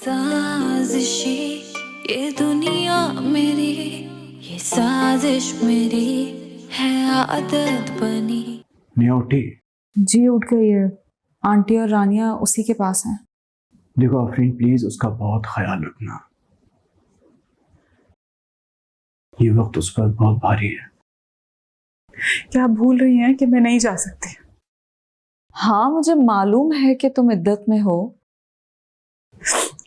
साजिशी ये दुनिया मेरी, ये साजिश मेरी है आदत बनी। नहीं उठी? जी उठ गई है। आंटी और रानिया उसी के पास हैं। देखो आफरीन, प्लीज उसका बहुत ख्याल रखना। ये वक्त उस पर बहुत भारी है। क्या आप भूल रही हैं कि मैं नहीं जा सकती? हाँ, मुझे मालूम है कि तुम इद्दत में हो।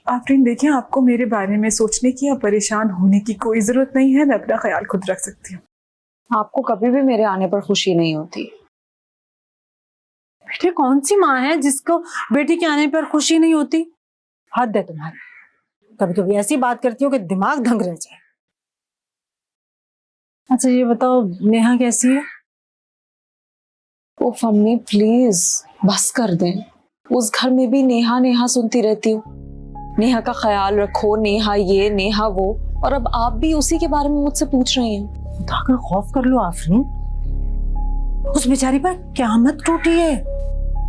आफरीन देखिए, आपको मेरे बारे में सोचने की या परेशान होने की कोई जरूरत नहीं है। मैं अपना ख्याल खुद रख सकती हूँ। आपको कभी भी मेरे आने पर खुशी नहीं होती। बेटे, कौन सी माँ है जिसको बेटी के आने पर खुशी नहीं होती? हद है तुम्हारी। कभी कभी ऐसी बात करती हो कि दिमाग दंग रह जाए। अच्छा ये बताओ, नेहा कैसी है? ओ मम्मी प्लीज बस कर दें। उस घर में भी नेहा नेहा सुनती रहती हूँ। नेहा का ख्याल रखो, नेहा ये नेहा वो, और अब आप भी उसी के बारे में मुझसे पूछ रही हैं। खुदा का खौफ कर लो आफरीन, उस बेचारी पर क़यामत टूटी है।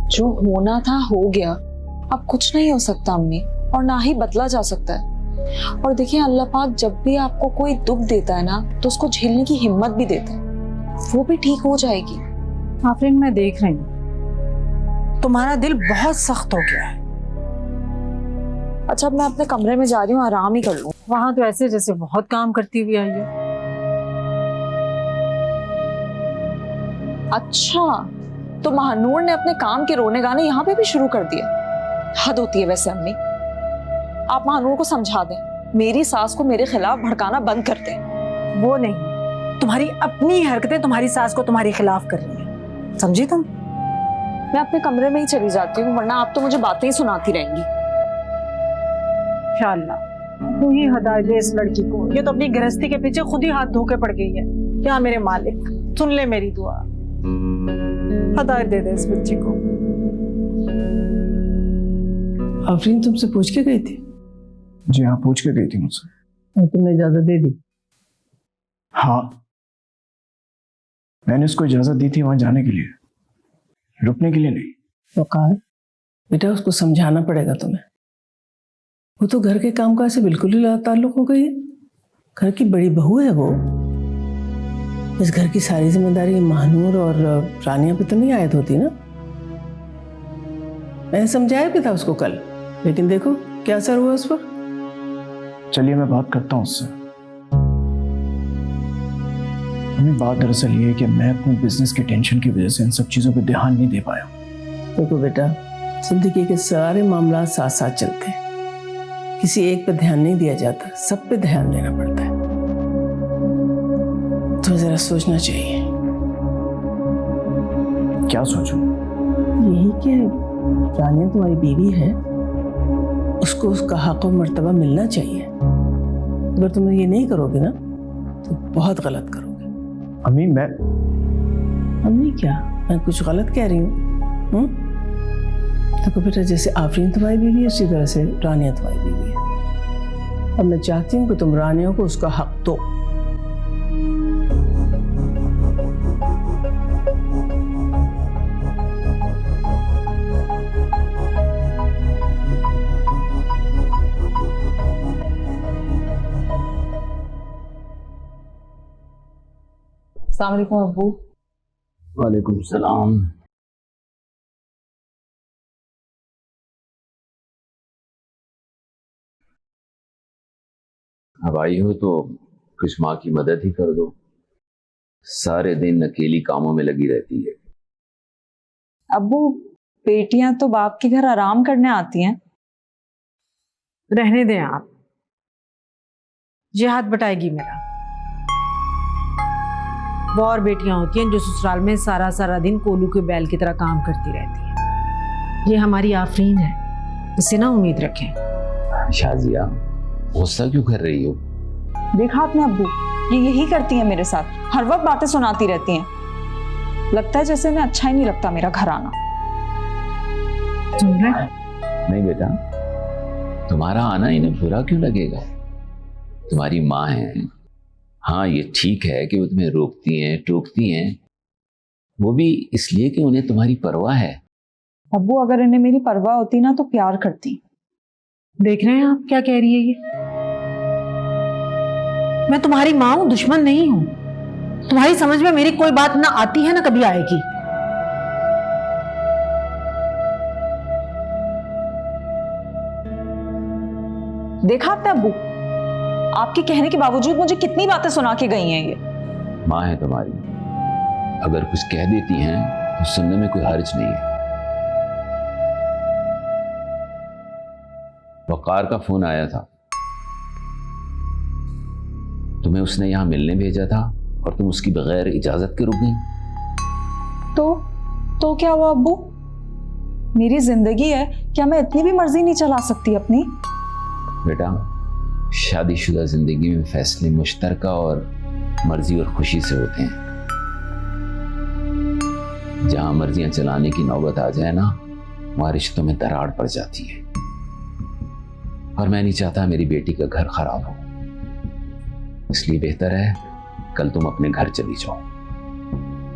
जो होना था हो गया, अब कुछ नहीं हो सकता अम्मी, और ना ही बदला जा सकता है। और देखिए, अल्लाह पाक जब भी आपको कोई दुख देता है ना, तो उसको झेलने की हिम्मत भी देता है। वो भी ठीक हो जाएगी। आफरीन मैं देख रही हूँ तुम्हारा दिल बहुत सख्त हो गया है। अच्छा अब मैं अपने कमरे में जा रही हूँ, आराम ही कर लूँ। वहां तो ऐसे जैसे बहुत काम करती हुई आई है। अच्छा, तो महानूर ने अपने काम के रोने गाने यहाँ पे भी शुरू कर दिया। हद होती है वैसे अम्मी। आप महानूर को समझा दें, मेरी सास को मेरे खिलाफ भड़काना बंद कर दें। वो नहीं, तुम्हारी अपनी हरकतें तुम्हारी सास को तुम्हारे खिलाफ कर रही है, समझी तुम? मैं अपने कमरे में ही चली जाती हूँ, वरना आप तो मुझे बातें ही सुनाती रहेंगी। इंशाअल्लाह तू ही हिदायत दे इस लड़की को। ये तो अपनी गृहस्थी के पीछे खुद ही हाथ धो के पड़ गई है। क्या मेरे मालिक, सुन ले मेरी दुआ, हिदायत दे दे इस बच्ची को। आफरीन तुमसे पूछ के गई थी? जी हाँ, पूछ के गई थी मुझसे। और तुमने इजाजत दे दी? हाँ, मैंने उसको इजाजत दी थी वहां जाने के लिए, रुकने के लिए नहीं। वकार बेटा, उसको समझाना पड़ेगा तुम्हें। वो तो घर के कामकाज से बिल्कुल ही लाताल्लुक हो गई है। घर की बड़ी बहू है वो। इस घर की सारी जिम्मेदारी महानूर और रानिया पे तो नहीं आयद होती ना। मैंने समझाया भी था उसको कल, लेकिन देखो क्या असर हुआ उस पर। चलिए मैं बात करता हूँ उससे। हमें बात दरअसल ये है कि मैं अपने बिजनेस की टेंशन की वजह से इन सब चीजों पर ध्यान नहीं दे पाया। देखो बेटा, जिंदगी के सारे मामला साथ साथ चलते हैं। किसी एक पे ध्यान नहीं दिया जाता, सब पे ध्यान देना पड़ता है। तो जरा सोचना चाहिए। क्या सोचूं? यही कि रानिया तुम्हारी बीवी है, उसको उसका हक और मर्तबा मिलना चाहिए। अगर तुम ये नहीं करोगे ना तो बहुत गलत करोगे। अम्मी अम्मी क्या, मैं कुछ गलत कह रही हूँ? देखो बेटा, जैसे आफरीन तुम्हारी बीवी है, उसी तरह से रानिया तुम्हारी बीवी है। अब मैं चाहती हूँ कि तुम रानिया को उसका हक दो। अस्सलाम वालेकुम अब्बू। वालेकुम सलाम। अब आई हो तो कुछ माँ की मदद ही कर दो। सारे दिन अकेली कामों में लगी रहती है। अब्बू, बेटियां तो बाप के घर आराम करने आती हैं। रहने दें आप, ये हाथ बटाएगी मेरा। वो और बेटियां होती हैं जो ससुराल में सारा सारा दिन कोलू के बैल की तरह काम करती रहती हैं। ये हमारी आफरीन है, इससे ना उम्मीद रखें। शाजिया, गुस्सा क्यों कर रही हो? देखा आपने अब्बू, ये यही करती हैं मेरे साथ, हर वक्त बातें सुनाती रहती हैं। लगता है जैसे इन्हें अच्छा ही नहीं लगता मेरा घर आना। सुन रहे? नहीं बेटा, तुम्हारा आना इन्हें बुरा क्यों लगेगा? तुम्हारी माँ है। हाँ, ये ठीक है कि वो तुम्हें रोकती हैं, टोकती हैं, वो भी इसलिए कि उन्हें तुम्हारी परवाह है। अब्बू, अगर इन्हें मेरी परवाह होती ना तो प्यार करती। देख रहे हैं आप क्या कह रही है ये? मैं तुम्हारी माँ हूं, दुश्मन नहीं हूं। तुम्हारी समझ में मेरी कोई बात ना आती है ना कभी आएगी। देखा आपने अब्बू, आपके कहने के बावजूद मुझे कितनी बातें सुना के गई हैं ये। माँ है तुम्हारी, अगर कुछ कह देती हैं तो सुनने में कोई हर्ज नहीं है। वकार का फोन आया था, तुम्हें उसने यहां मिलने भेजा था और तुम उसकी बगैर इजाजत के रुक गई। तो क्या हुआ अब्बू? मेरी जिंदगी है, क्या मैं इतनी भी मर्जी नहीं चला सकती अपनी? बेटा, शादीशुदा जिंदगी में फैसले मुश्तरका और मर्जी और खुशी से होते हैं। जहां मर्जियां चलाने की नौबत आ जाए ना, वहां रिश्तों में दरार पड़ जाती है। और मैं नहीं चाहता मेरी बेटी का घर खराब हो, इसलिए बेहतर है कल तुम अपने घर चली जाओ।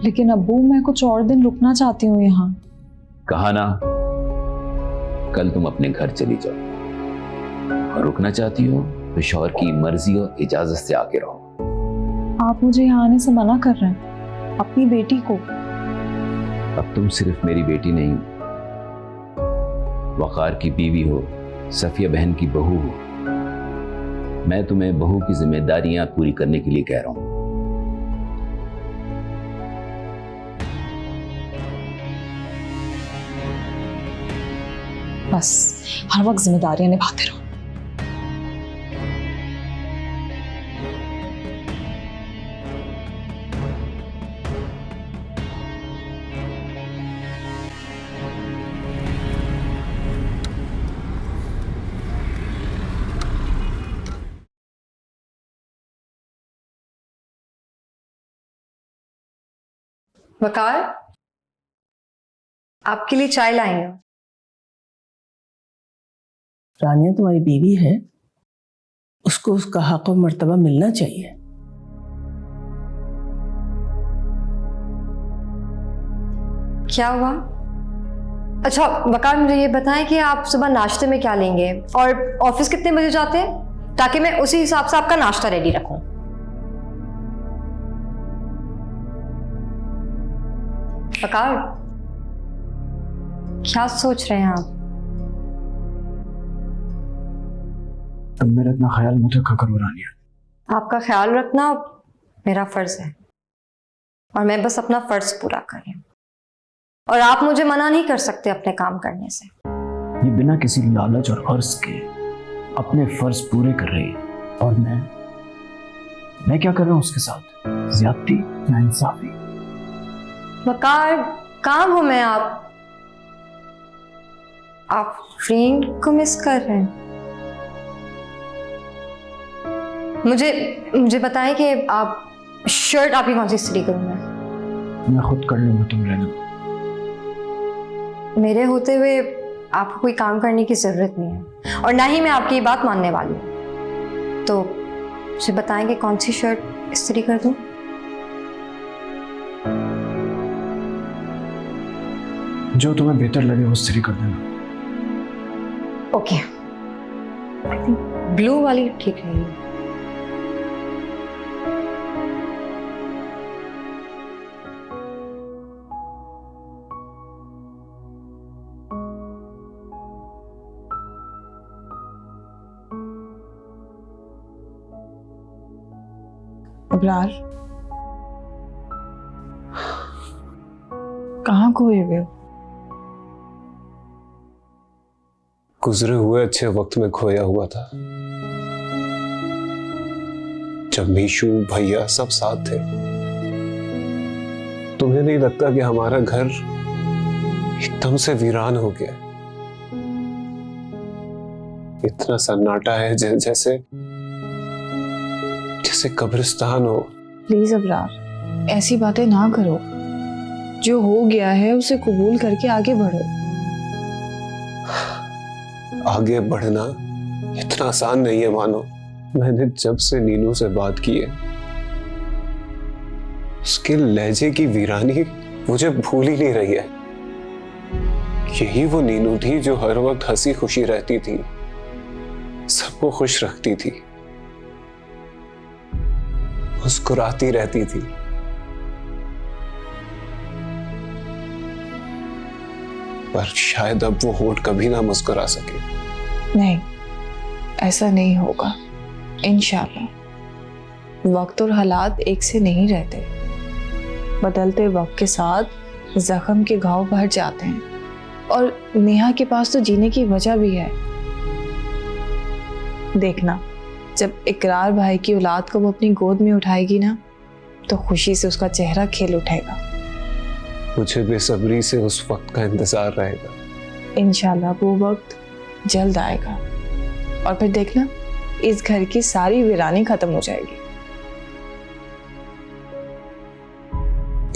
लेकिन अब्बू, मैं कुछ और दिन रुकना चाहती हूँ यहाँ। कहा ना, कल तुम अपने घर चली जाओ। और रुकना चाहती हो तो शौहर की मर्जी और इजाजत से आके रहो। आप मुझे यहाँ आने से मना कर रहे हैं, अपनी बेटी को। अब तुम सिर्फ मेरी बेटी नहीं हो, वकार की बीवी हो, सफिया बहन की बहू हो। मैं तुम्हें बहू की जिम्मेदारियां पूरी करने के लिए कह रहा हूं। बस हर वक्त जिम्मेदारियां निभाते रहो। वकार, आपके लिए चाय लाई हूं। रानिया तुम्हारी बीवी है, उसको उसका हक और मर्तबा मिलना चाहिए। क्या हुआ? अच्छा वकार, मुझे ये बताएं कि आप सुबह नाश्ते में क्या लेंगे और ऑफिस कितने बजे जाते हैं, ताकि मैं उसी हिसाब से आपका नाश्ता रेडी रखूं। वकार, क्या सोच रहे हैं आप? तुम मेरा इतना ख्याल मत रखा करो रानिया। आपका ख्याल रखना मेरा फर्ज है और मैं बस अपना फर्ज पूरा कर रही हूं, और आप मुझे मना नहीं कर सकते अपने काम करने से। ये बिना किसी लालच और अर्ज के अपने फर्ज पूरे कर रही है, और मैं क्या कर रहा हूं उसके साथ? ज्यादती, नाइंसाफी। वकार, काम हूं मैं। आप फ्रेंड को मिस कर रहे हैं? मुझे बताएं कि आप शर्ट आपकी कौन सी इस्त्री करूं मैं खुद कर लूंगा, तुम रहने दो। मेरे होते हुए आपको कोई काम करने की जरूरत नहीं है, और ना ही मैं आपकी बात मानने वाली हूं। तो मुझे बताएं कि कौन सी शर्ट इस्त्री कर दूं? जो तुम्हें बेहतर लगे वो इस्त्री कर देना। ओके, आई थिंक ब्लू वाली ठीक रहेगी। अबरार, कहाँ खोए हुए हो? गुजरे हुए अच्छे वक्त में खोया हुआ था, जब मीशू भैया सब साथ थे। तुम्हें नहीं लगता कि हमारा घर एकदम से वीरान हो गया? इतना सन्नाटा है जैसे कब्रिस्तान हो। प्लीज अबरार, ऐसी बातें ना करो। जो हो गया है उसे कबूल करके आगे बढ़ो। आगे बढ़ना इतना आसान नहीं है मानो। मैंने जब से नीनू से बात की है, उसके लहजे की वीरानी मुझे भूल ही नहीं रही है। यही वो नीनू थी जो हर वक्त हंसी खुशी रहती थी, सबको खुश रखती थी, मुस्कुराती रहती थी। पर शायद अब वो होठ कभी ना मुस्कुरा सके। नहीं, ऐसा नहीं होगा इंशाल्लाह। वक्त और हालात एक से नहीं रहते, बदलते वक्त के साथ जख्म के घाव भर जाते हैं। और नेहा के पास तो जीने की वजह भी है। देखना, जब इकरार भाई की औलाद को वो अपनी गोद में उठाएगी ना, तो खुशी से उसका चेहरा खिल उठेगा। मुझे बेसब्री से उस वक्त का इंतजार रहेगा। इंशाल्लाह वो वक्त जल्द आएगा और फिर देखना, इस घर की सारी वीरानी खत्म हो जाएगी।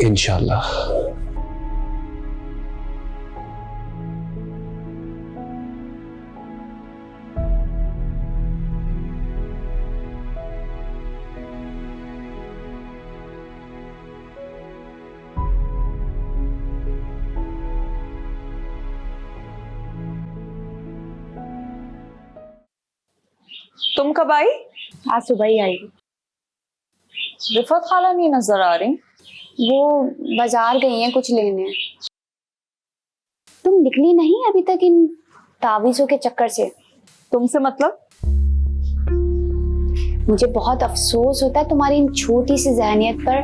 इंशाल्लाह। तुम कब आई? आज सुबह ही आई। रिफत खाला नहीं नजर आ रही। वो बाजार गई हैं कुछ लेने। तुम निकली नहीं अभी तक इन तावीज़ों के चक्कर से? तुमसे मतलब? मुझे बहुत अफसोस होता है तुम्हारी इन छोटी सी जहनियत पर।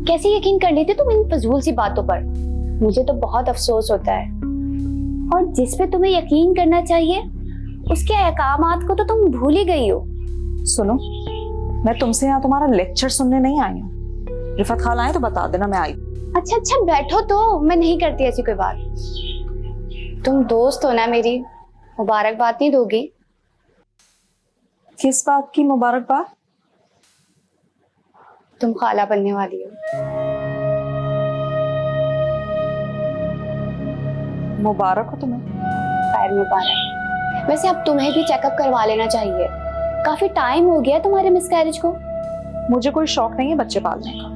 कैसे यकीन कर लेते तुम इन फजूल सी बातों पर? मुझे तो बहुत अफसोस होता है। और जिस पे तुम्हें यकीन करना चाहिए उसके अहकामात को तो तुम भूल ही गई हो। सुनो, मैं तुमसे यहाँ तुम्हारा लेक्चर सुनने नहीं आई हूँ। रिफत खाला आए तो बता देना मैं आई। अच्छा अच्छा बैठो, तो मैं नहीं करती ऐसी कोई बात। तुम दोस्त हो ना मेरी, मुबारकबाद नहीं दोगी? किस बात की मुबारकबाद? तुम खाला बनने वाली हो। मुबारक हो तुम्हें। खैर मुबारक। वैसे अब तुम्हें भी चेकअप करवा लेना चाहिए। काफी टाइम हो गया तुम्हारे मिसकैरेज को। मुझे कोई शौक नहीं है बच्चे पालने का।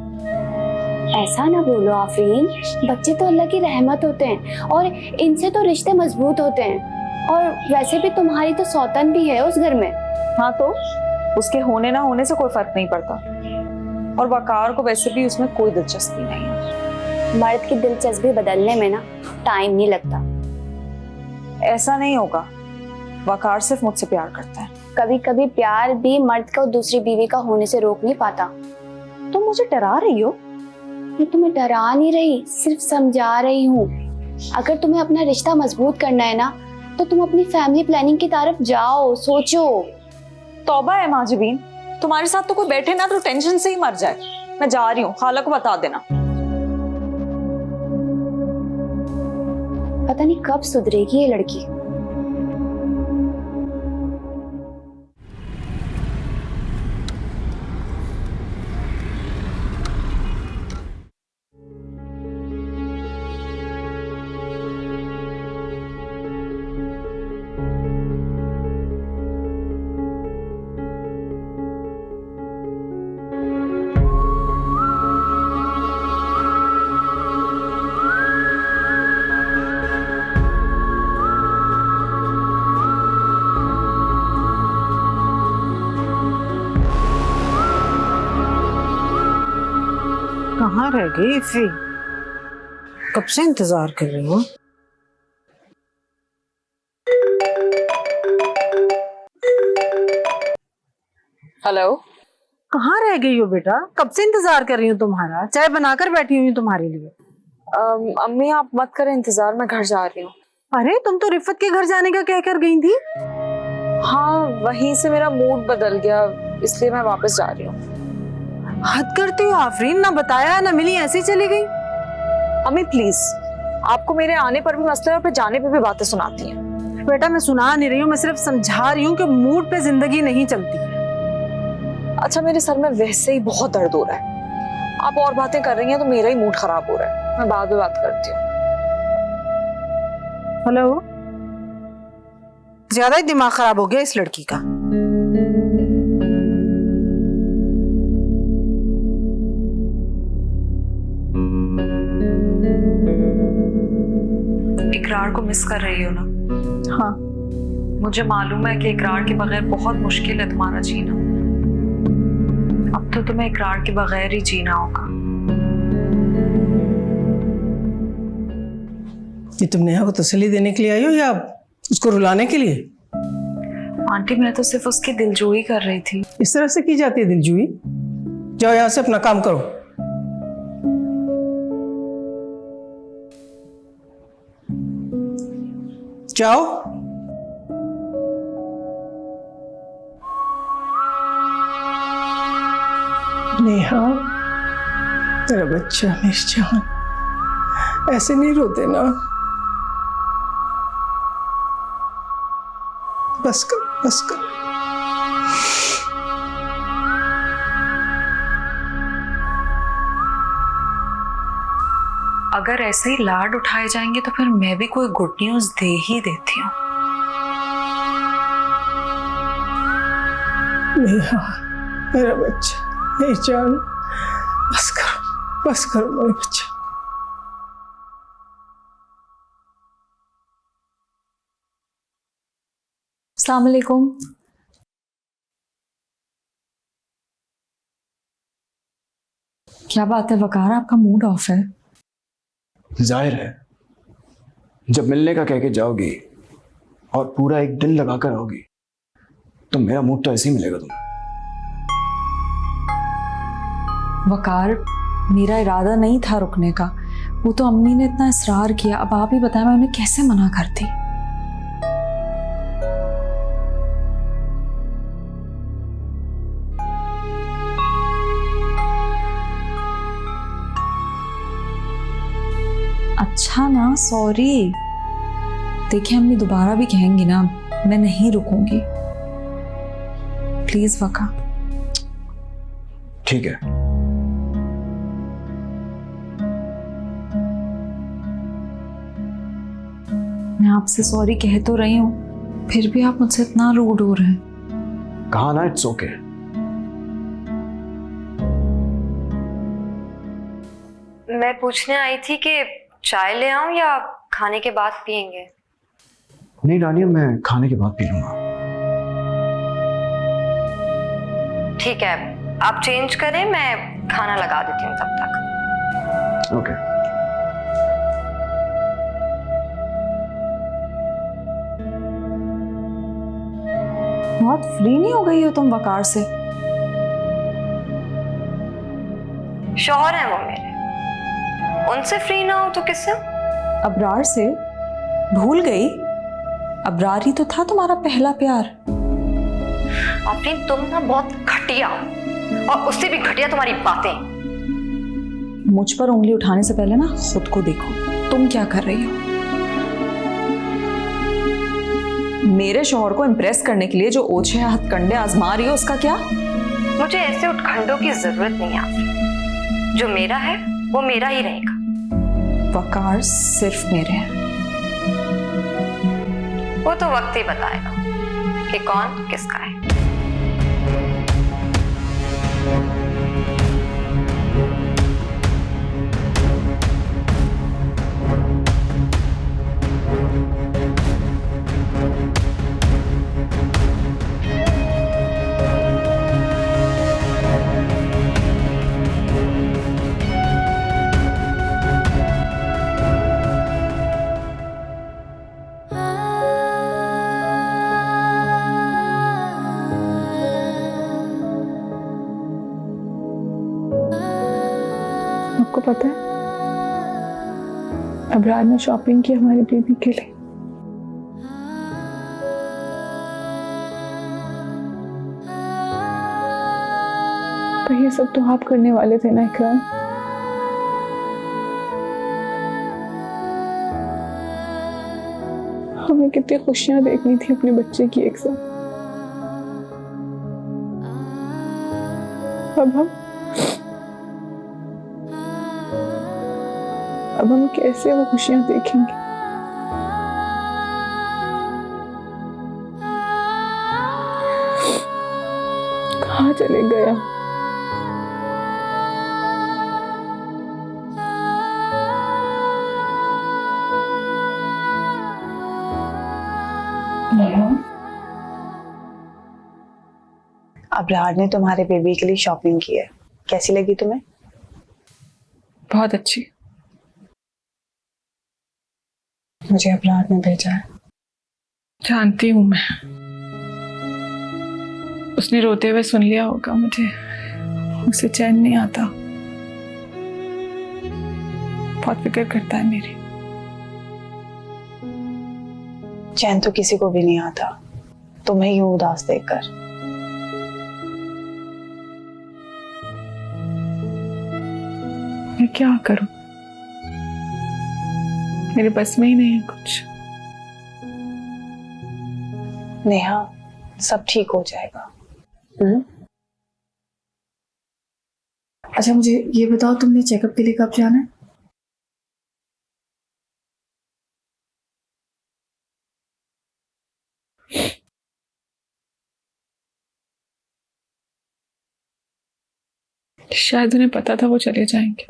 ऐसा ना बोलो आफरीन, बच्चे तो अल्लाह की रहमत होते हैं और इनसे तो रिश्ते मजबूत होते हैं। और वैसे भी तुम्हारी तो सौतन भी है उस घर में। हाँ तो उसके होने ना होने से कोई फर्क नहीं पड़ता। और वकार को वैसे भी उसमें कोई दिलचस्पी नहीं है। मर्द की दिलचस्पी बदलने में ना टाइम नहीं लगता। ऐसा नहीं होगा, वकार सिर्फ मुझसे प्यार करता है। कभी कभी प्यार भी मर्द को दूसरी बीवी का होने से रोक नहीं पाता। तुम मुझे डरा रही हो? मैं तुम्हें डरा नहीं रही, सिर्फ समझा रही हूँ। अगर तुम्हें अपना रिश्ता मजबूत करना है ना, तो तुम अपनी फैमिली प्लानिंग की तरफ जाओ, सोचो। तौबा है माजिबीन, तुम्हारे साथ तो कोई बैठे ना तो टेंशन से ही मर जाए। मैं जा रही हूँ, खाला को बता देना। पता नहीं कब सुधरेगी ये लड़की। कहाँ रह गई इफ़ी? कब से इंतजार कर रही हूँ। हेलो, कहाँ रह गई हो बेटा? कब से इंतजार कर रही हूँ तुम्हारा। चाय बनाकर बैठी हुई हूँ तुम्हारे लिए। अम्मी आप मत करें इंतजार, मैं घर जा रही हूँ। अरे तुम तो रिफत के घर जाने का कह कर गई थी। हाँ, वहीं से मेरा मूड बदल गया, इसलिए मैं वापस जा रही हूँ। हद करती हो आफरीन, ना बताया ना मिली, ऐसे चली गई। अम्मी प्लीज, आपको मेरे आने पर भी मसले और फिर जाने पर भी बातें सुनाती हैं। बेटा मैं सुना नहीं रही हूँ, मैं सिर्फ समझा रही हूँ कि मूड पे जिंदगी नहीं चलती। अच्छा, मेरे सर में वैसे ही बहुत दर्द हो रहा है, आप और बातें कर रही हैं तो मेरा ही मूड खराब हो रहा है। मैं बाद में बात करती हूँ। हेलो, ज्यादा ही दिमाग खराब हो गया इस लड़की का। इकरार को मिस कर रही हो ना? हाँ, मुझे मालूम है कि इकरार के बगैर बहुत मुश्किल है तुम्हारा जीना। अब तो तुम्हें इकरार के बगैर ही जीना होगा। ये तुम नेहा को तसल्ली देने के लिए आई हो या उसको रुलाने के लिए? आंटी मैं तो सिर्फ उसकी दिलजोई कर रही थी। इस तरह से की जाती है दिलजोई? जाओ यहां से अपना काम करो। जाओ। नेहा, तेरा बच्चा निशान ऐसे नहीं रोते ना। बस कर, बस कर। अगर ऐसे ही लाड उठाए जाएंगे तो फिर मैं भी कोई गुड न्यूज दे ही देती हूँ। नेहा, मेरा बच्चा निशान, बस करो मेरे बच्चा। अस्सलाम वालेकुम। क्या बात है वकार, आपका मूड ऑफ है? जाहिर है, जब मिलने का कह के जाओगी और पूरा एक दिन लगा कर आओगी तो मेरा मूड तो ऐसे ही मिलेगा तुम्हें। वकार, मेरा इरादा नहीं था रुकने का, वो तो अम्मी ने इतना इसरार किया। अब आप ही बताएं मैं उन्हें कैसे मना करती। अच्छा ना, सॉरी। देखिए अम्मी दोबारा भी कहेंगी ना, मैं नहीं रुकूंगी। प्लीज वका। ठीक है। मैं आपसे सॉरी कह तो रही हूँ, फिर भी आप मुझसे इतना रूड हो रहे हैं। कहा ना, इट्स ओके। मैं पूछने आई थी कि चाय ले आऊं या खाने के बाद पियेंगे? नहीं डानिया, मैं खाने के बाद पी लूंगा। ठीक है, आप चेंज करें, मैं खाना लगा देती हूँ तब तक। ओके। बहुत फ्री नहीं हो गई हो तुम वकार से? शौहर हैं वो मेरे, उनसे फ्री ना हो तो किससे? अबरार से? भूल गई? अबरार ही तो था तुम्हारा पहला प्यार। आफरीन, तुम ना बहुत घटिया, और उससे भी घटिया तुम्हारी बातें। मुझ पर उंगली उठाने से पहले ना खुद को देखो, तुम क्या कर रही हो? मेरे शौहर को इम्प्रेस करने के लिए जो ओछे हथकंडे आजमा रही हो, उसका क्या? मुझे ऐसे उठखंडों की जरूरत नहीं है आफरीन। जो मेरा है वो मेरा ही रहेगा। वकार सिर्फ मेरे हैं। वो तो वक्त ही बताएगा कि कौन किसका है। आपको पता है अबरार ने शॉपिंग की हमारी बेबी के लिए। पर ये सब तो आप करने वाले थे ना इकराम। हमें कितनी खुशियां देखनी थी अपने बच्चे की एक साथ। अब हम कैसे वो खुशियां देखेंगे? कहाँ चले गया? नेहा, अब्रार ने तुम्हारे बेबी के लिए शॉपिंग की है, कैसी लगी तुम्हें? बहुत अच्छी। मुझे अब्रार ने भेजा है। जानती हूँ मैं, उसने रोते हुए सुन लिया होगा मुझे, उसे चैन नहीं आता, बहुत फिक्र करता है मेरी। चैन तो किसी को भी नहीं आता, तुम्हें यूं उदास देखकर। मैं क्या करूं, मेरे बस में ही नहीं है कुछ। नेहा, सब ठीक हो जाएगा। अच्छा मुझे ये बताओ, तुमने चेकअप के लिए कब जाना है? शायद उन्हें पता था वो चले जाएंगे,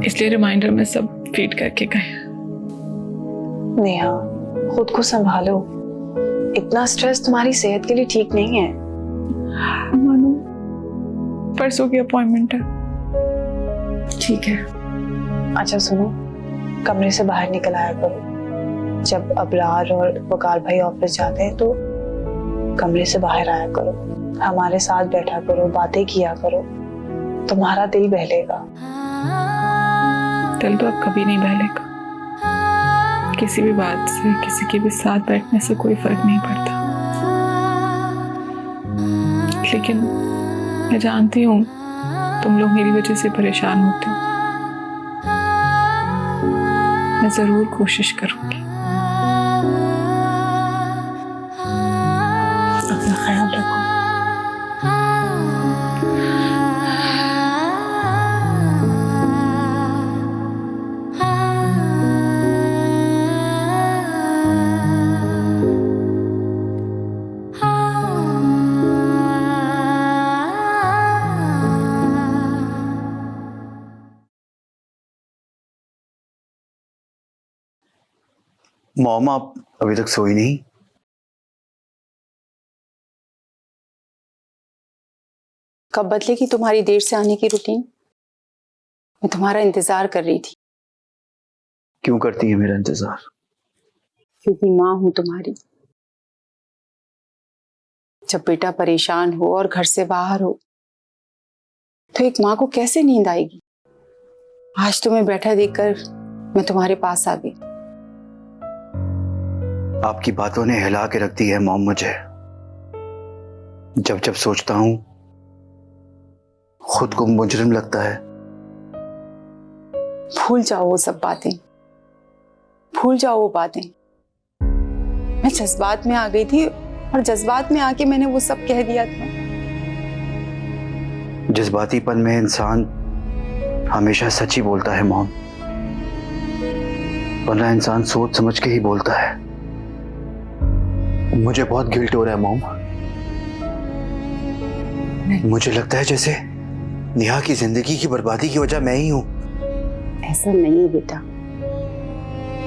इसलिए रिमाइंडर में सब फीड करके गए। नेहा, खुद को संभालो, इतना स्ट्रेस तुम्हारी सेहत के लिए ठीक नहीं है। मानो परसों की अपॉइंटमेंट है। ठीक है। अच्छा सुनो, कमरे से बाहर निकल आया करो। जब अबरार और वकाल भाई ऑफिस जाते हैं तो कमरे से बाहर आया करो, हमारे साथ बैठा करो, बातें किया करो, तुम्हारा दिल बहलेगा। दिल तो अब कभी नहीं बहलेगा, किसी भी बात से, किसी के भी साथ बैठने से कोई फर्क नहीं पड़ता। लेकिन मैं जानती हूँ तुम लोग मेरी वजह से परेशान होते हो। मैं जरूर कोशिश करूंगी। अपना ख्याल रखो। मॉम, आप अभी तक सोई नहीं? कब बदलेगी तुम्हारी देर से आने की रूटीन? मैं तुम्हारा इंतजार कर रही थी। क्यों करती है मेरा इंतजार? क्योंकि माँ हूं तुम्हारी। जब बेटा परेशान हो और घर से बाहर हो तो एक माँ को कैसे नींद आएगी? आज तुम्हें बैठा देखकर मैं तुम्हारे पास आ गई। आपकी बातों ने हिला के रख दी है मॉम मुझे। जब जब सोचता हूं खुद को मुजरिम लगता है। भूल जाओ वो सब बातें, भूल जाओ वो बातें। मैं जज्बात में आ गई थी और जज्बात में आके मैंने वो सब कह दिया था। जज्बातीपन में इंसान हमेशा सच ही बोलता है मॉम, वरना इंसान सोच समझ के ही बोलता है। मुझे बहुत गिल्ट हो रहा है मॉम। मुझे लगता है जैसे नेहा की जिंदगी की बर्बादी की वजह मैं ही हूं। ऐसा नहीं है बेटा,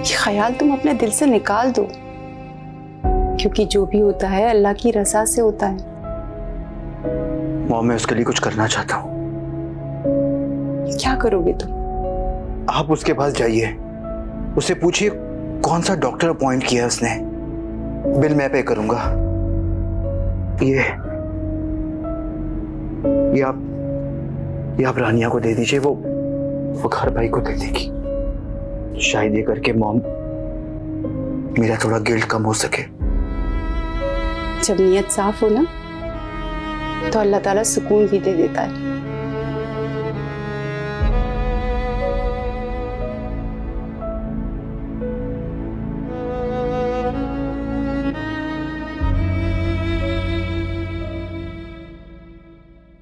ये ख्याल तुम अपने दिल से निकाल दो, क्योंकि जो भी होता है अल्लाह की रज़ा से होता है। मॉम, मैं उसके लिए कुछ करना चाहता हूं। क्या करोगे तुम? आप उसके पास जाइए, उससे पूछिए कौन सा डॉक्टर अपॉइंट किया है उसने। बिल मैं पे करूंगा। ये आप रानिया को दे दीजिए, वो घर भाई को दे देगी। शायद ये करके मॉम मेरा थोड़ा गिल्ट कम हो सके। जब नीयत साफ हो ना तो अल्लाह ताला सुकून भी दे देता है।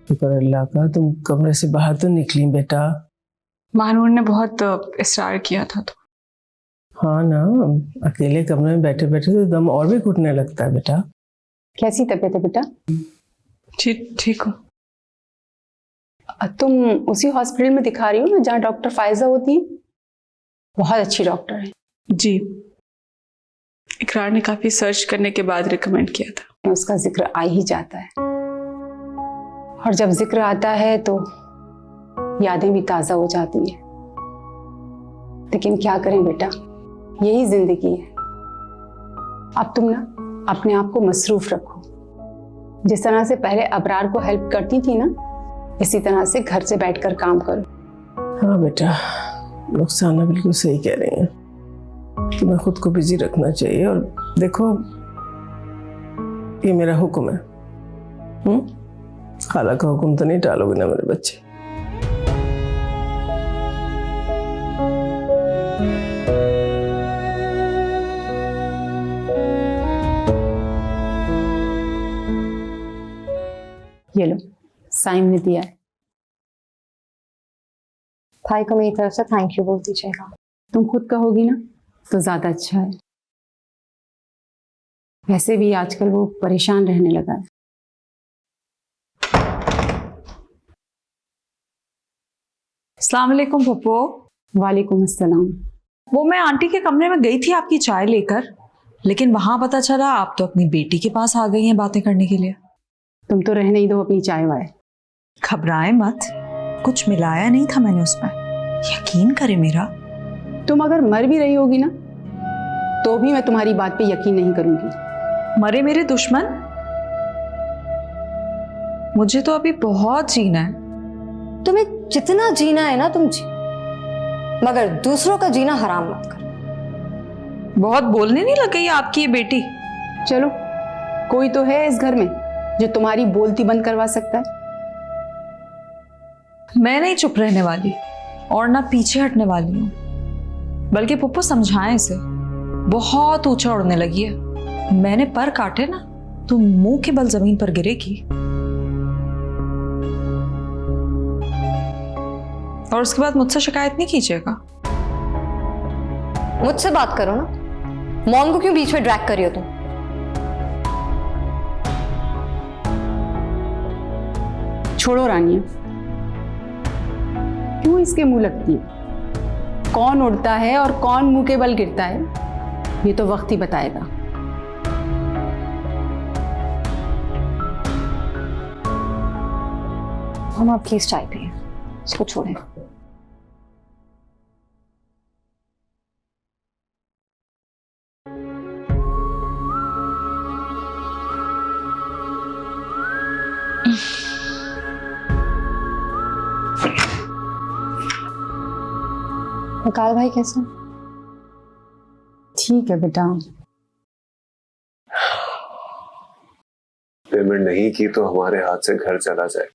शुक्र अल्लाह का, तुम कमरे से बाहर तो निकली बेटा। महानूर ने बहुत इसरार किया था तो। हाँ ना, अकेले कमरे में बैठे बैठे तो दम और भी घुटने लगता है बेटा। कैसी तबीयत है बेटा? ठीक हूँ। तुम उसी हॉस्पिटल में दिखा रही हो ना जहाँ डॉक्टर फायजा होती है? बहुत अच्छी डॉक्टर है। जी, एक इकरार ने काफी सर्च करने के बाद रिकमेंड किया था। उसका जिक्र आ ही जाता है, और जब जिक्र आता है तो यादें भी ताजा हो जाती हैं। लेकिन क्या करें बेटा, यही जिंदगी है। अब तुम ना अपने आप को मसरूफ रखो। जिस तरह से पहले अबरार को हेल्प करती थी ना, इसी तरह से घर से बैठकर काम करो। हाँ बेटा, रुखसाना बिल्कुल सही कह रही हैं कि मैं खुद को बिजी रखना चाहिए। और देखो, ये मेरा हुक्म है। खाला का हुक्म तो नहीं टालोगे ना मेरे बच्चे। ये लो, साइम ने दिया है। भाई को मेरी तरफ से थैंक यू बोल दीजिएगा। तुम खुद कहोगी ना तो ज्यादा अच्छा है। वैसे भी आजकल वो परेशान रहने लगा है। अस्सलाम वालेकुम पप्पो। वालेकुम अस्सलाम। वो मैं आंटी के कमरे में गई थी आपकी चाय लेकर, लेकिन वहां पता चला आप तो अपनी बेटी के पास आ गई हैं बातें करने के लिए। तुम तो रहने ही दो अपनी चाय वाय। घबराए मत, कुछ मिलाया नहीं था मैंने उसमें, यकीन करे मेरा। तुम अगर मर भी रही होगी ना तो भी मैं तुम्हारी बात पे यकीन नहीं करूंगी। मरे मेरे दुश्मन, मुझे तो अभी बहुत जीना है। तुम्हें जितना जीना है ना तुम जी, मगर दूसरों का जीना हराम मत करो। बहुत बोलने नहीं लग गई आपकी ये बेटी। चलो, कोई तो है इस घर में जो तुम्हारी बोलती बंद करवा सकता है। मैं नहीं चुप रहने वाली और ना पीछे हटने वाली हूँ, बल्कि पप्पू समझाएं इसे, बहुत ऊंचा उड़ने लगी है। मैंने पर काटे ना तो मुंह के बल जमीन पर गिरेगी। और उसके बाद मुझसे शिकायत नहीं कीजिएगा। मुझसे बात करो ना, मॉम को क्यों बीच में ड्रैग करी हो तुम? छोड़ो रानिया, क्यों इसके मुंह लगती है? कौन उड़ता है और कौन मुंह के बल गिरता है, ये तो वक्त ही बताएगा। हम आप प्लीज चाय पिए, इसको छोड़ें। विकाल भाई कैसे? ठीक है बेटा। पेमेंट नहीं की तो हमारे हाथ से घर चला जाए।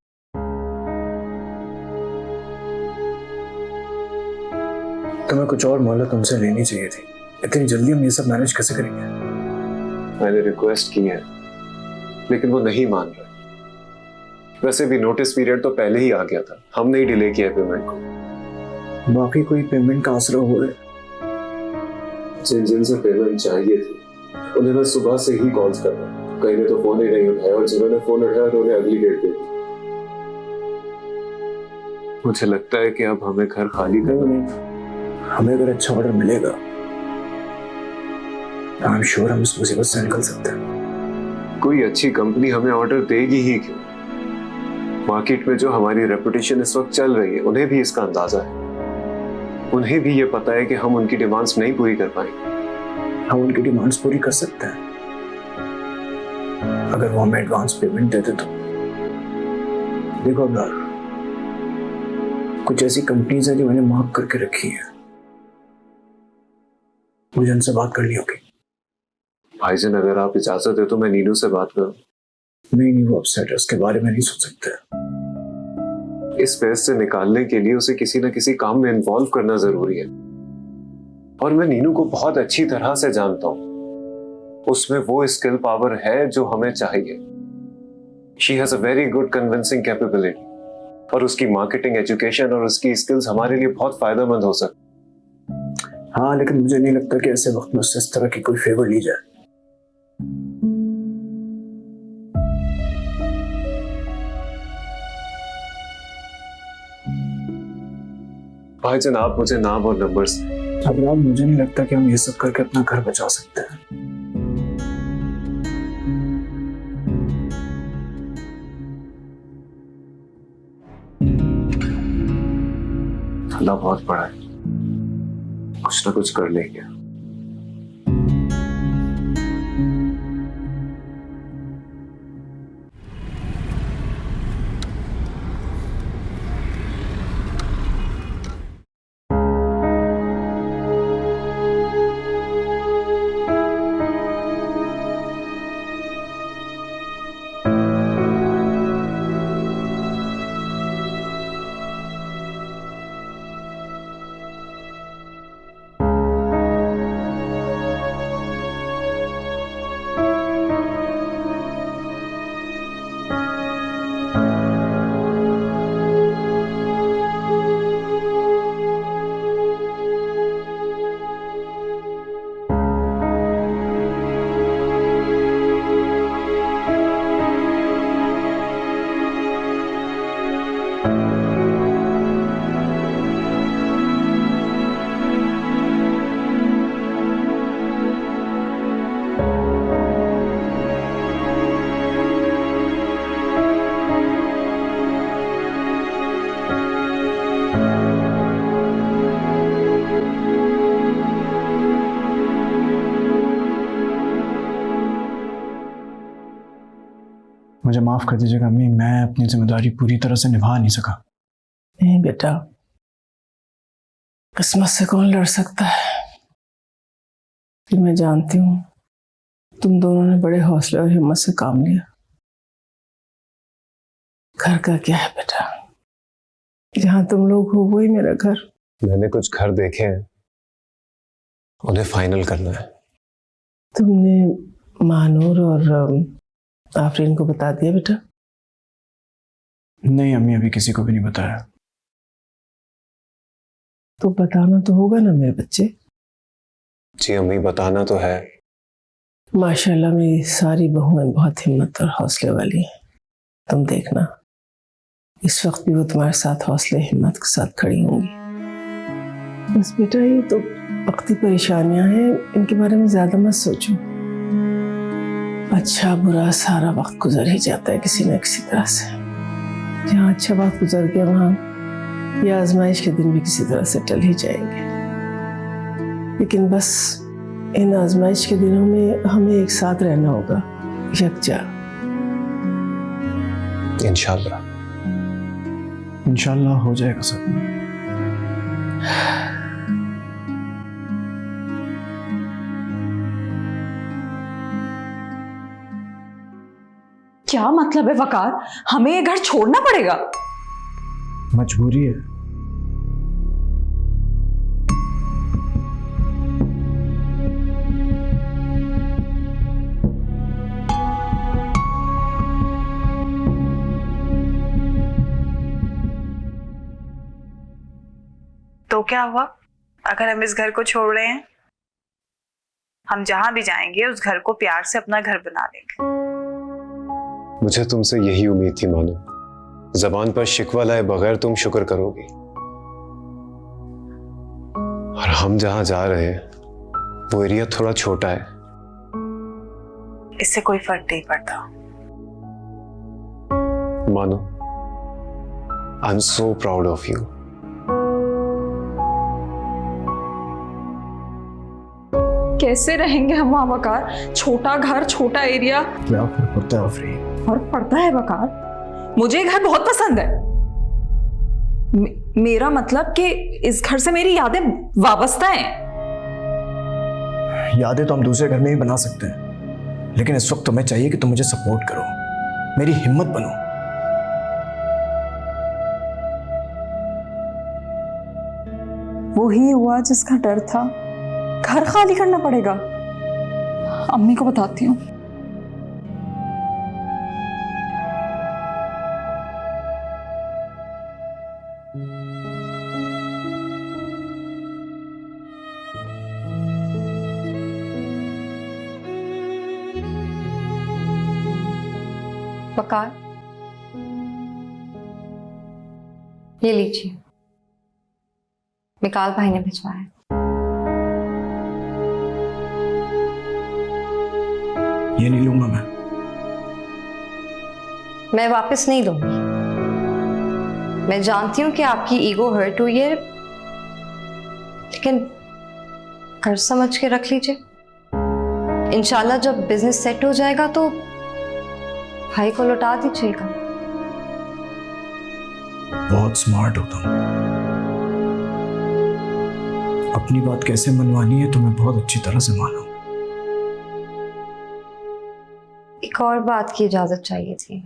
तुम्हें कुछ और मोहलत उनसे लेनी चाहिए थी। इतनी जल्दी हम ये सब मैनेज कैसे करेंगे? मैंने रिक्वेस्ट की है लेकिन वो नहीं मान रहे। वैसे भी नोटिस पीरियड तो पहले ही आ गया था, हमने ही डिले किया पेमेंट को। बाकी कोई पेमेंट का आसरा हो रहा है? जिन जिन से पेमेंट चाहिए थी उन्हें मैं सुबह से ही कॉल्स कर रहा हूँ, कहीं ने तो फोन ही नहीं उठाया और जिन्होंने फोन उठाया तो उन्हें अगली डेट दे दी। मुझे लगता है कि अब हमें घर खाली करना। हमें अगर अच्छा ऑर्डर मिलेगा तो आई एम श्योर हम इस मुसीबत से निकल सकते हैं। कोई अच्छी कंपनी हमें ऑर्डर देगी ही क्यों? मार्केट में जो हमारी रेपुटेशन इस वक्त चल रही है उन्हें भी इसका अंदाजा है। उन्हें भी ये पता है कि हम उनकी डिमांड्स नहीं पूरी कर पाएंगे। हम उनकी डिमांड्स पूरी कर सकते हैं अगर वो हमें एडवांस पेमेंट देते तो। देखो अब्रार, कुछ ऐसी कंपनीज हैं जो मैंने मार्क करके रखी है, मुझे उनसे बात करनी होगी। भाईजान अगर आप इजाजत है तो मैं नीनू से बात करूं। नहीं, वो अपसेट है, उसके बारे में नहीं सोच सकते। इस फेस से निकालने के लिए उसे किसी न किसी काम में इन्वॉल्व करना जरूरी है। और मैं नीनू को बहुत अच्छी तरह से जानता हूं, उसमें वो स्किल पावर है जो हमें चाहिए। She has a very good convincing capability और उसकी मार्केटिंग, एजुकेशन और उसकी स्किल्स हमारे लिए बहुत फायदेमंद हो सकती। हाँ, लेकिन मुझे नहीं लगता कि ऐसे वक्त में उससे इस तरह की कोई फेवर ली जाए। भाईजान आप मुझे नाम और नंबर्स। अब मुझे नहीं लगता कि हम ये सब करके अपना घर बचा सकते हैं। मसला बहुत बड़ा है, कुछ ना कुछ कर लेंगे। मुझे माफ कर दीजिएगा अम्मी, मैं अपनी जिम्मेदारी पूरी तरह से निभा नहीं सका। नहीं बेटा, किस्मत से कौन लड़ सकता है। फिर मैं जानती हूँ तुम दोनों ने बड़े हौसले और हिम्मत से काम लिया। घर का क्या है बेटा, जहां तुम लोग हो वही मेरा घर। मैंने कुछ घर देखे हैं, उन्हें फाइनल करना है। तुमने मानूर और आफरीन को बता दिया बेटा? नहीं अम्मी, अभी किसी को भी नहीं बताया। तो बताना तो होगा ना मेरे बच्चे। जी अम्मी, बताना तो है। माशाल्लाह मेरी सारी बहुएं बहुत हिम्मत और हौसले वाली हैं। तुम देखना इस वक्त भी वो तुम्हारे साथ हौसले हिम्मत के साथ खड़ी होंगी। बस बेटा ये तो वक्ती परेशानियां हैं, इनके बारे में ज्यादा मत सोचो। अच्छा बुरा सारा वक्त गुजर ही जाता है किसी न किसी तरह से। जहाँ अच्छा वक्त गुजर गया वहाँ ये आजमाइश के दिन भी किसी तरह से टल ही जाएंगे। लेकिन बस इन आजमाइश के दिनों में हमें एक साथ रहना होगा, यकजा। इंशाल्लाह इंशाल्लाह हो जाएगा सब। क्या मतलब है वकार, हमें ये घर छोड़ना पड़ेगा? मजबूरी है। तो क्या हुआ अगर हम इस घर को छोड़ रहे हैं? हम जहां भी जाएंगे उस घर को प्यार से अपना घर बना लेंगे। मुझे तुमसे यही उम्मीद थी मानो। जबान पर शिकवा लाए बगैर तुम शुक्र करोगी। और हम जहां जा रहे हैं वो एरिया थोड़ा छोटा है। इससे कोई फर्क नहीं पड़ता। मानो, I am so proud of you. कैसे रहेंगे हम वहां वकार? छोटा घर, छोटा एरिया। क्या फर्क पड़ता है आफरीन? फर्क पड़ता है वकार, मुझे घर बहुत पसंद है। मेरा मतलब कि इस घर से मेरी यादें वाबस्ता हैं। यादें तो हम दूसरे घर में भी बना सकते हैं, लेकिन इस वक्त तुम्हें चाहिए कि तुम मुझे सपोर्ट करो, मेरी हिम्मत बनो। वही हुआ जिसका डर था। घर खाली करना पड़ेगा। अम्मी को बताती हूँ। वकार, ये लीजिए, मिकाल भाई ने भिजवाया। ये नहीं लूंगा मैं वापस नहीं लूंगी। मैं जानती हूं कि आपकी ईगो हर्ट हुई है, लेकिन कर्ज समझ के रख लीजिए। इंशाल्लाह जब बिजनेस सेट हो जाएगा तो भाई को लौटा दीजिएगा। बहुत स्मार्ट हो तुम। अपनी बात कैसे मनवानी है तुम्हें बहुत अच्छी तरह से मालूम। एक और बात की इजाजत चाहिए थी।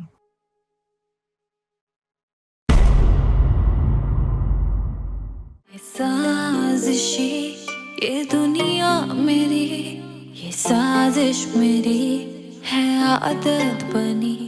साजिशी ये दुनिया मेरी, ये साजिश मेरी है आदत बनी।